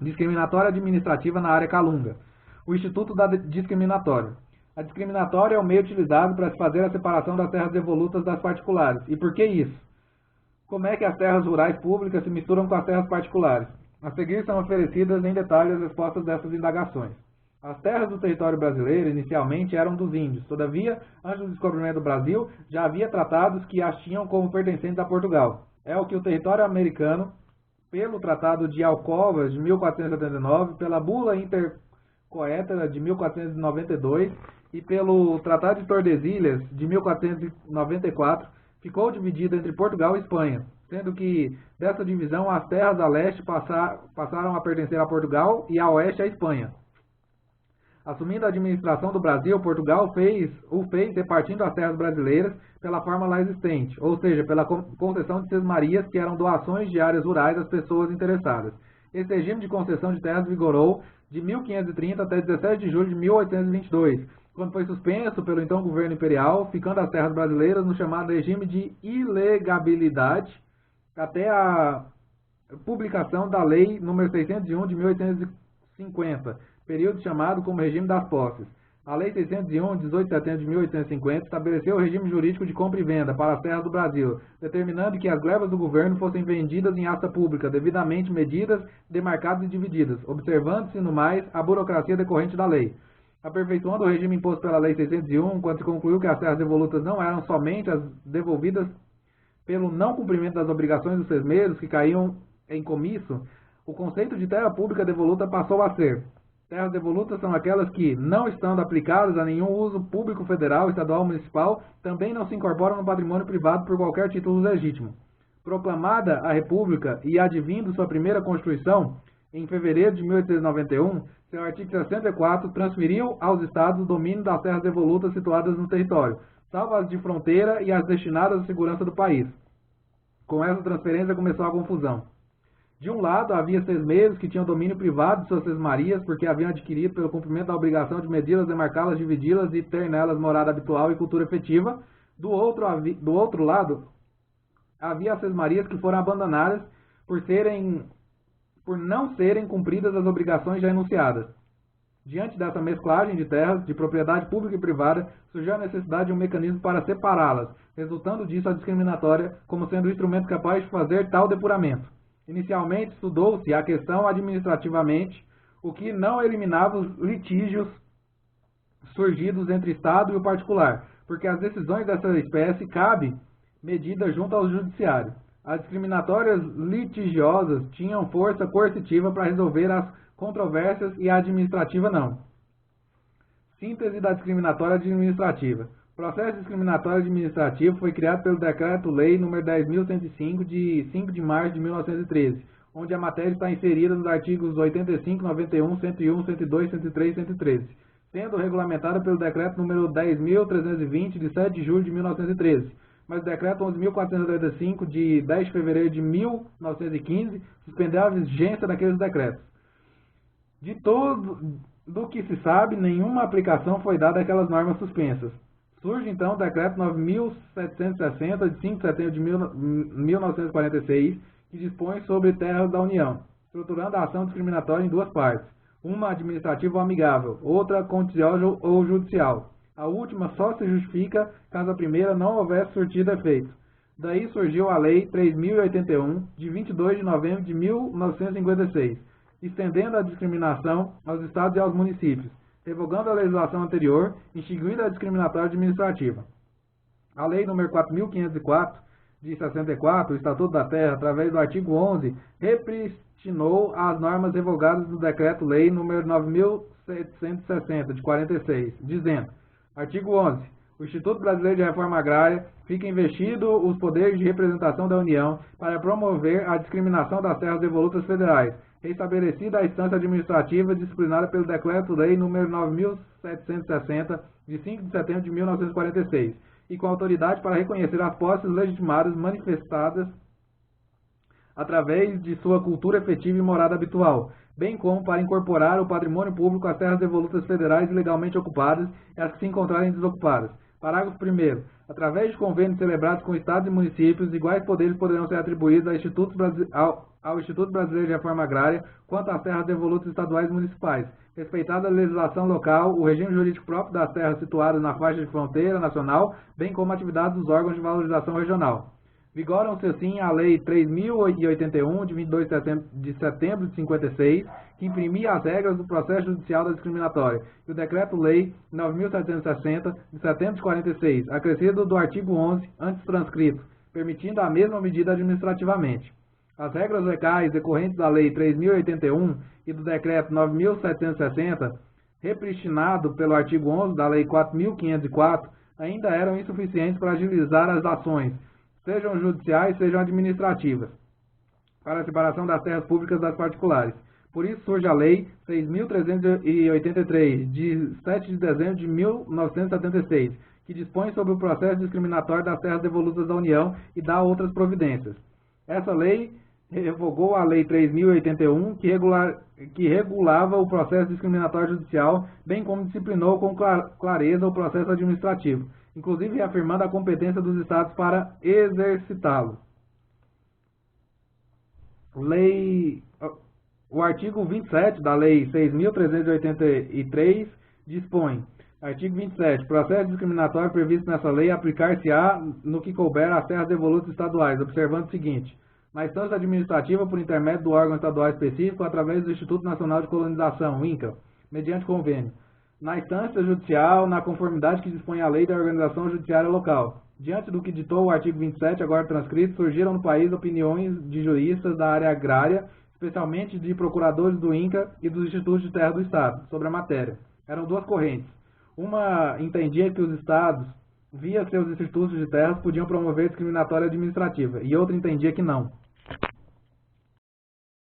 Discriminatória administrativa na área calunga. O Instituto da Discriminatória. A discriminatória é o meio utilizado para se fazer a separação das terras devolutas das particulares. E por que isso? Como é que as terras rurais públicas se misturam com as terras particulares? A seguir são oferecidas em detalhe as respostas dessas indagações. As terras do território brasileiro inicialmente eram dos índios. Todavia, antes do descobrimento do Brasil, já havia tratados que as tinham como pertencentes a Portugal. É o que o território americano, pelo Tratado de Alcovas de 1479, pela Bula Intercoetera de 1492 e pelo Tratado de Tordesilhas de 1494, ficou dividido entre Portugal e Espanha, sendo que dessa divisão as terras a leste passaram a pertencer a Portugal e a oeste a Espanha. Assumindo a administração do Brasil, Portugal o fez repartindo as terras brasileiras pela forma lá existente, ou seja, pela concessão de sesmarias, que eram doações de áreas rurais às pessoas interessadas. Esse regime de concessão de terras vigorou de 1530 até 17 de julho de 1822, quando foi suspenso pelo então governo imperial, ficando as terras brasileiras no chamado regime de ilegabilidade, até a publicação da Lei nº 601 de 1850, período chamado como regime das posses. A Lei 601, 18 de setembro de 1850, estabeleceu o regime jurídico de compra e venda para as terras do Brasil, determinando que as glebas do governo fossem vendidas em asta pública, devidamente medidas, demarcadas e divididas, observando-se, no mais, a burocracia decorrente da lei. Aperfeiçoando o regime imposto pela Lei 601, quando se concluiu que as terras devolutas não eram somente as devolvidas pelo não cumprimento das obrigações dos sesmeiros que caíam em comisso, o conceito de terra pública devoluta passou a ser: terras devolutas são aquelas que, não estando aplicadas a nenhum uso público federal, estadual ou municipal, também não se incorporam no patrimônio privado por qualquer título legítimo. Proclamada a República e advindo sua primeira Constituição, em fevereiro de 1891, seu artigo 64 transferiu aos estados o domínio das terras devolutas situadas no território, salvo as de fronteira e as destinadas à segurança do país. Com essa transferência começou a confusão. De um lado, havia sesmeiros que tinham domínio privado de suas sesmarias, porque haviam adquirido pelo cumprimento da obrigação de medi-las, demarcá-las, dividi-las e ter nelas morada habitual e cultura efetiva. Do outro lado, havia as sesmarias que foram abandonadas por não serem cumpridas as obrigações já enunciadas. Diante dessa mesclagem de terras, de propriedade pública e privada, surgiu a necessidade de um mecanismo para separá-las, resultando disso a discriminatória como sendo o instrumento capaz de fazer tal depuramento. Inicialmente, estudou-se a questão administrativamente, o que não eliminava os litígios surgidos entre Estado e o particular, porque as decisões dessa espécie cabem medida junto ao judiciário. As discriminatórias litigiosas tinham força coercitiva para resolver as controvérsias e a administrativa não. Síntese da discriminatória administrativa. O processo discriminatório administrativo foi criado pelo Decreto-Lei nº 10.105, de 5 de março de 1913, onde a matéria está inserida nos artigos 85, 91, 101, 102, 103 e 113, sendo regulamentada pelo Decreto nº 10.320, de 7 de julho de 1913, mas o Decreto 11.485, de 10 de fevereiro de 1915, suspendeu a vigência daqueles decretos. De todo do que se sabe, nenhuma aplicação foi dada àquelas normas suspensas. Surge então o Decreto 9.760, de 5 de setembro de 1946, que dispõe sobre terras da União, estruturando a ação discriminatória em duas partes, uma administrativa ou amigável, outra contenciosa ou judicial. A última só se justifica caso a primeira não houvesse surtido efeito. Daí surgiu a Lei 3.081, de 22 de novembro de 1956, estendendo a discriminação aos estados e aos municípios, revogando a legislação anterior, extinguindo a discriminatória administrativa. A Lei nº 4.504, de 64, o Estatuto da Terra, através do artigo 11, repristinou as normas revogadas do Decreto-Lei nº 9.760, de 46, dizendo: artigo 11. O Instituto Brasileiro de Reforma Agrária fica investido os poderes de representação da União para promover a discriminação das terras devolutas federais, restabelecida a instância administrativa disciplinada pelo Decreto-Lei nº 9.760, de 5 de setembro de 1946, e com autoridade para reconhecer as posses legitimadas manifestadas através de sua cultura efetiva e morada habitual, bem como para incorporar ao patrimônio público as terras devolutas federais ilegalmente ocupadas e as que se encontrarem desocupadas. Parágrafo 1º. Através de convênios celebrados com estados e municípios, iguais poderes poderão ser atribuídos ao Instituto Brasileiro de Reforma Agrária quanto às terras devolutas estaduais e municipais, respeitada a legislação local, o regime jurídico próprio das terras situadas na faixa de fronteira nacional, bem como a atividade dos órgãos de valorização regional. Vigoram-se assim a Lei 3.081, de 22 de setembro de 56, que imprimia as regras do processo judicial da discriminatória, e o Decreto-Lei 9.760, de setembro de 46, acrescido do artigo 11, antes transcrito, permitindo a mesma medida administrativamente. As regras legais decorrentes da Lei 3.081 e do Decreto 9.760, repristinado pelo artigo 11 da Lei 4.504, ainda eram insuficientes para agilizar as ações, sejam judiciais, sejam administrativas, para a separação das terras públicas das particulares. Por isso surge a Lei 6.383, de 7 de dezembro de 1976, que dispõe sobre o processo discriminatório das terras devolutas da União e dá outras providências. Essa lei revogou a Lei 3.081, que regulava o processo discriminatório judicial, bem como disciplinou com clareza o processo administrativo, inclusive reafirmando a competência dos estados para exercitá-lo. O artigo 27 da Lei 6.383 dispõe: artigo 27. Processo discriminatório previsto nessa lei aplicar-se-á no que couber às terras devolutas estaduais, observando o seguinte: na instância administrativa, por intermédio do órgão estadual específico, através do Instituto Nacional de Colonização, INCA, mediante convênio. Na instância judicial, na conformidade que dispõe a lei da organização judiciária local. Diante do que ditou o artigo 27, agora transcrito, surgiram no país opiniões de juristas da área agrária, especialmente de procuradores do INCA e dos institutos de terra do Estado, sobre a matéria. Eram duas correntes. Uma entendia que os estados, via seus institutos de terras, podiam promover discriminatória administrativa, e outra entendia que não.